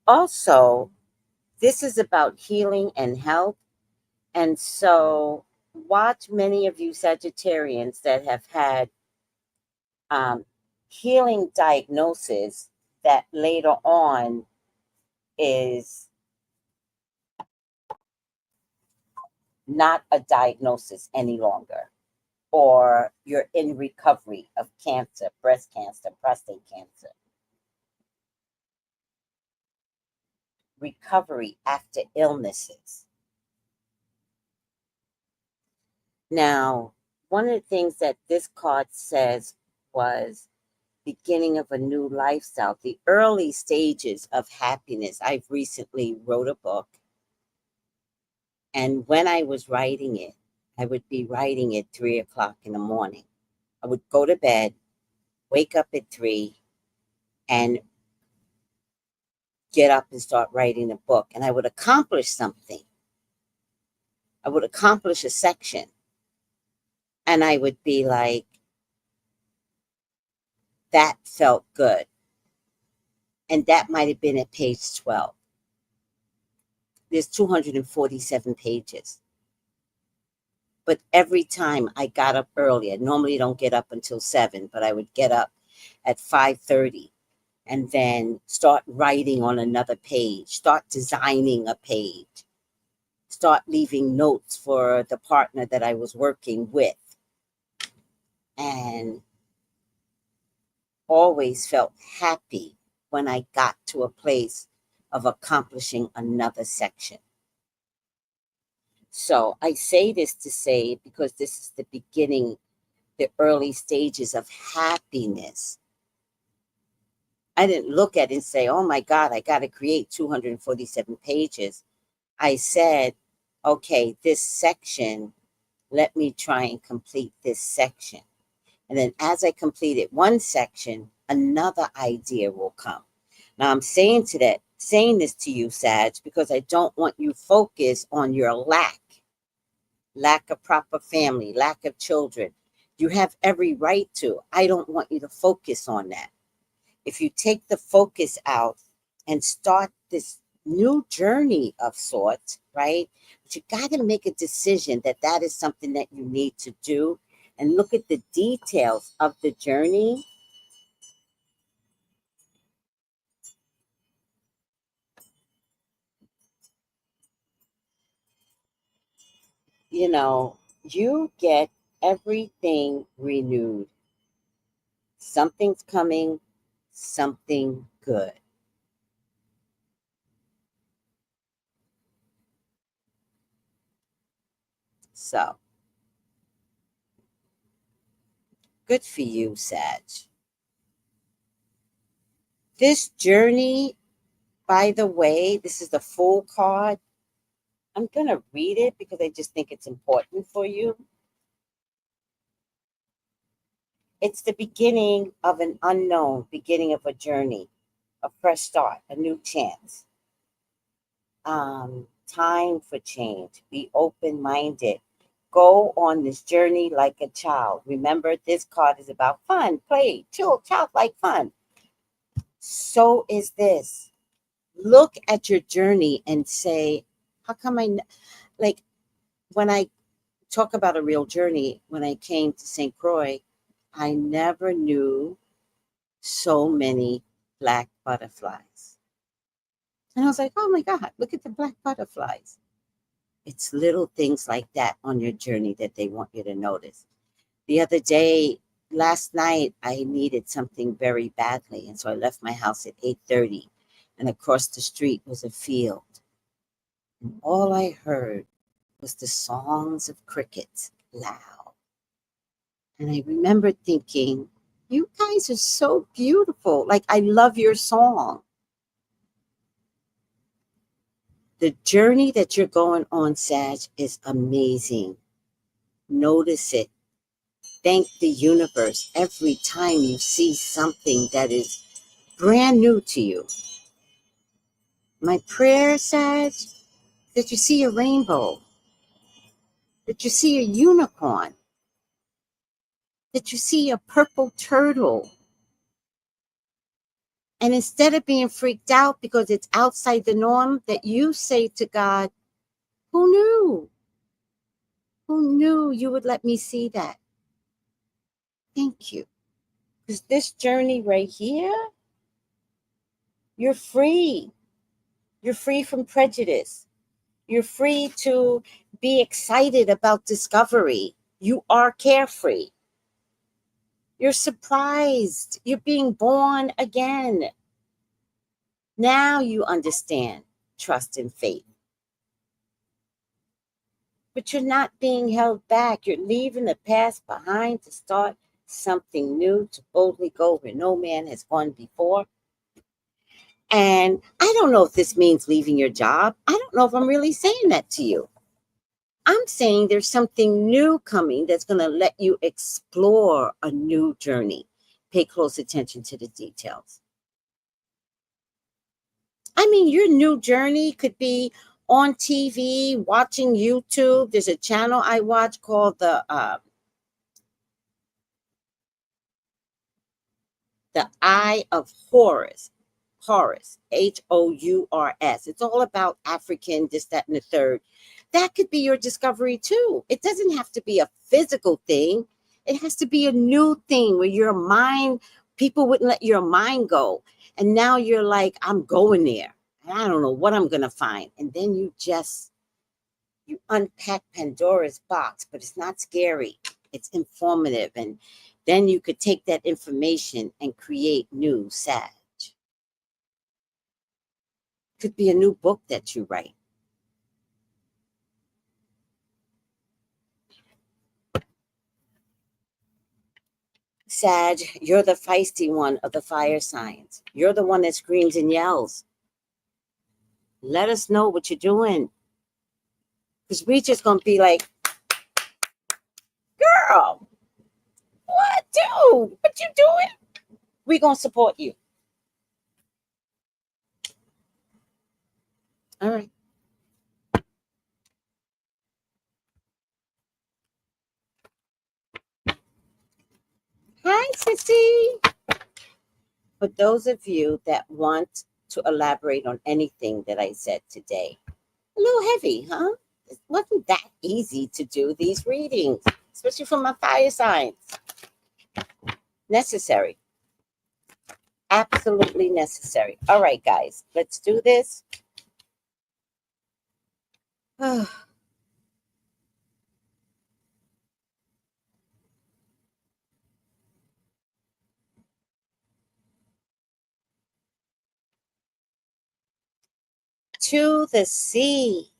Speaker 2: Also, this is about healing and health. And so watch many of you Sagittarians that have had healing diagnosis that later on is not a diagnosis any longer, or you're in recovery of cancer, breast cancer, prostate cancer. Recovery after illnesses. Now, one of the things that this card says was beginning of a new lifestyle, the early stages of happiness. I've recently wrote a book, and when I was writing it, I would be writing at 3 o'clock in the morning. I would go to bed, wake up at 3, and get up and start writing the book. And I would accomplish something. I would accomplish a section. And I would be like, that felt good. And that might have been at page 12. There's 247 pages. But every time I got up early, I normally don't get up until 7, but I would get up at 5:30 and then start writing on another page, start designing a page, start leaving notes for the partner that I was working with. And always felt happy when I got to a place of accomplishing another section. So I say this to say, because this is the beginning, the early stages of happiness. I didn't look at it and say, oh my God, I got to create 247 pages. I said, okay, this section, let me try and complete this section. And then as I completed one section, another idea will come. Now I'm saying this to you, Sag, because I don't want you focused on your lack of proper family, lack of children. You have every right to. I don't want you to focus on that. if you take the focus out and start this new journey of sorts, right? But you got to make a decision that that is something that you need to do and look at the details of the journey. You know, you get everything renewed. Something's coming, something good. So, good for you, Sag. This journey, by the way, this is the full card. I'm going to read it because I just think it's important for you. It's the beginning of an unknown, beginning of a journey, a fresh start, a new chance. Time for change. Be open-minded. Go on this journey like a child. Remember, this card is about fun, play, chill, childlike fun. So is this. Look at your journey and say, how come like when I talk about a real journey, when I came to St. Croix, I never knew so many black butterflies. And I was like, oh my God, look at the black butterflies. It's little things like that on your journey that they want you to notice. The other day, last night, I needed something very badly. And so I left my house at 8:30. And across the street was a field. And all I heard was the songs of crickets loud. And I remember thinking, you guys are so beautiful. Like, I love your song. The journey that you're going on, Sag, is amazing. Notice it. Thank the universe every time you see something that is brand new to you. My prayer, Sag, that you see a rainbow, that you see a unicorn, that you see a purple turtle. And instead of being freaked out because it's outside the norm, that you say to God, who knew? Who knew you would let me see that? Thank you. Because this journey right here, you're free. You're free from prejudice. You're free to be excited about discovery. You are carefree. You're surprised. You're being born again. Now you understand trust and faith. But you're not being held back. You're leaving the past behind to start something new, to boldly go where no man has gone before. And I don't know if this means leaving your job. I don't know if I'm really saying that to you. I'm saying there's something new coming that's going to let you explore a new journey. Pay close attention to the details. I mean, your new journey could be on TV, watching YouTube. There's a channel I watch called the Eye of Horus. Horus, Hours. It's all about African, this, that, and the third. That could be your discovery too. It doesn't have to be a physical thing. It has to be a new thing where your mind, people wouldn't let your mind go. And now you're like, I'm going there. I don't know what I'm going to find. And then you unpack Pandora's box, but it's not scary. It's informative. And then you could take that information and create new Sag. Could be a new book that you write. Sag, you're the feisty one of the fire signs. You're the one that screams and yells. Let us know what you're doing. Because we just going to be like, girl, what, dude? What you doing? We going to support you. All right. Hi, sissy. For those of you that want to elaborate on anything that I said today, a little heavy, huh? It wasn't that easy to do these readings, especially for my fire signs. Necessary. Absolutely necessary. All right, guys, let's do this. To the sea.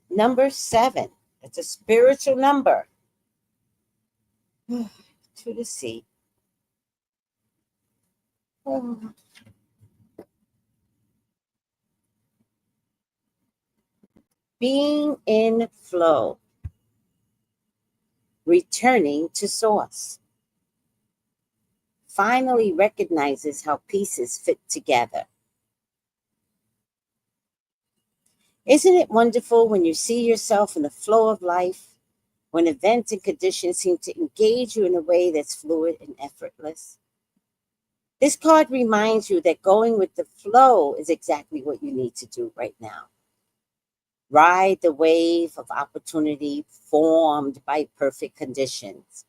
Speaker 2: Number 7. It's a spiritual number. To the sea. Being in flow. Returning to source. Finally recognizes how pieces fit together. Isn't it wonderful when you see yourself in the flow of life, when events and conditions seem to engage you in a way that's fluid and effortless? This card reminds you that going with the flow is exactly what you need to do right now. Ride the wave of opportunity formed by perfect conditions.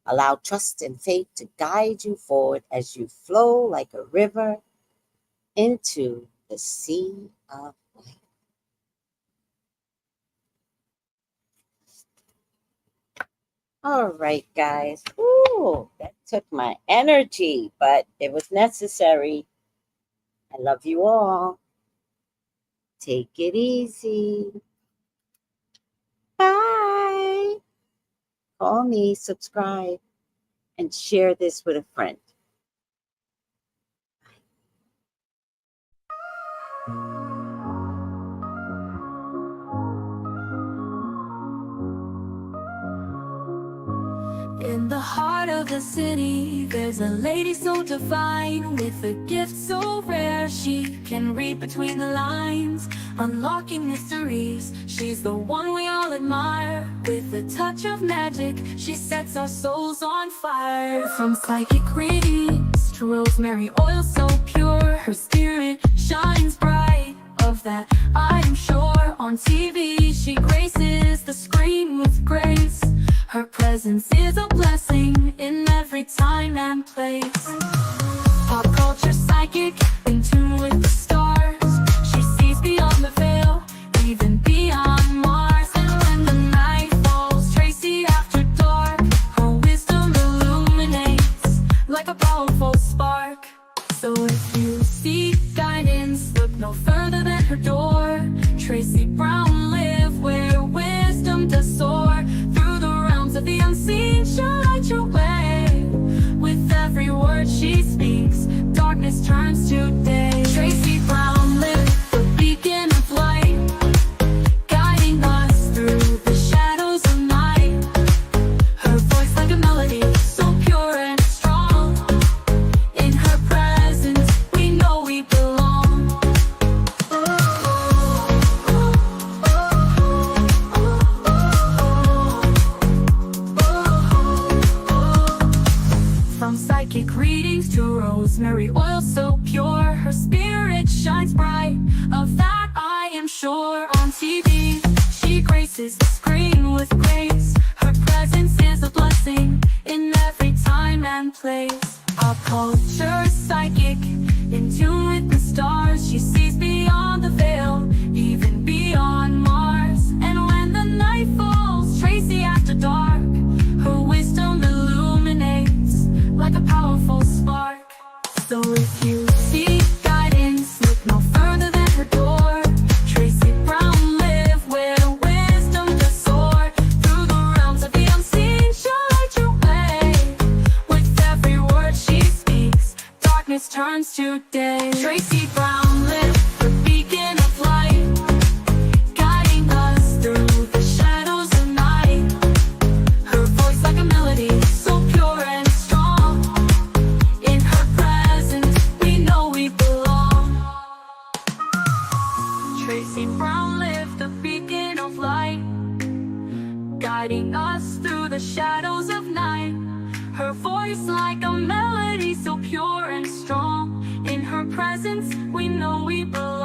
Speaker 2: Allow trust and faith to guide you forward as you flow like a river into the sea of life. All right, guys. Ooh, that took my energy, but it was necessary. I love you all. Take it easy. Bye. Call me, subscribe, and share this with a friend.
Speaker 1: In the heart of the city, there's a lady so divine, with a gift so rare she can read between the lines, unlocking mysteries. She's the one we all admire. With a touch of magic, she sets our souls on fire. From psychic readings to rosemary oil so pure, her spirit shines bright. Of that I am sure. On TV she graces the screen with grace. Her presence is a blessing in every time and place. Pop culture psychic, in tune with the stars. She sees beyond the veil, even beyond Mars. And when the night falls, Tracy after dark, her wisdom illuminates like a powerful spark. So if you seek guidance, look no further than her door. Tracy Brown live where wisdom does soar. Through the realms of the unseen, she'll light your way. With every word she speaks, darkness turns to day. Tracy Brown live, the beacon of light, guiding us through the shadows of night. Her voice like a melody, so pure and strong. In her presence, we know we belong. From psychic readings to rosemary oil so pure, her spirit shines bright. Of that I am sure. On TV, she graces the screen with grace. Her presence is a blessing in every time and place. Pop culture psychic, in tune with the stars. She sees beyond the veil, even beyond Mars. And when the night falls, Tracy after dark, her wisdom illuminates like a powerful spark. So if you seek guidance, look no further than her door. Tracy Brown live where wisdom does soar. Through the realms of the unseen, she'll light your way. With every word she speaks, darkness turns to day. Tracy Brown live, the beacon of light, guiding us through the shadows of night. Her voice like a melody, so pure and strong. In her presence, we know we belong. Tracy Brown live, the beacon of light, guiding us through the shadows of night. Her voice voice like a melody so pure and strong. In her presence, we know we belong.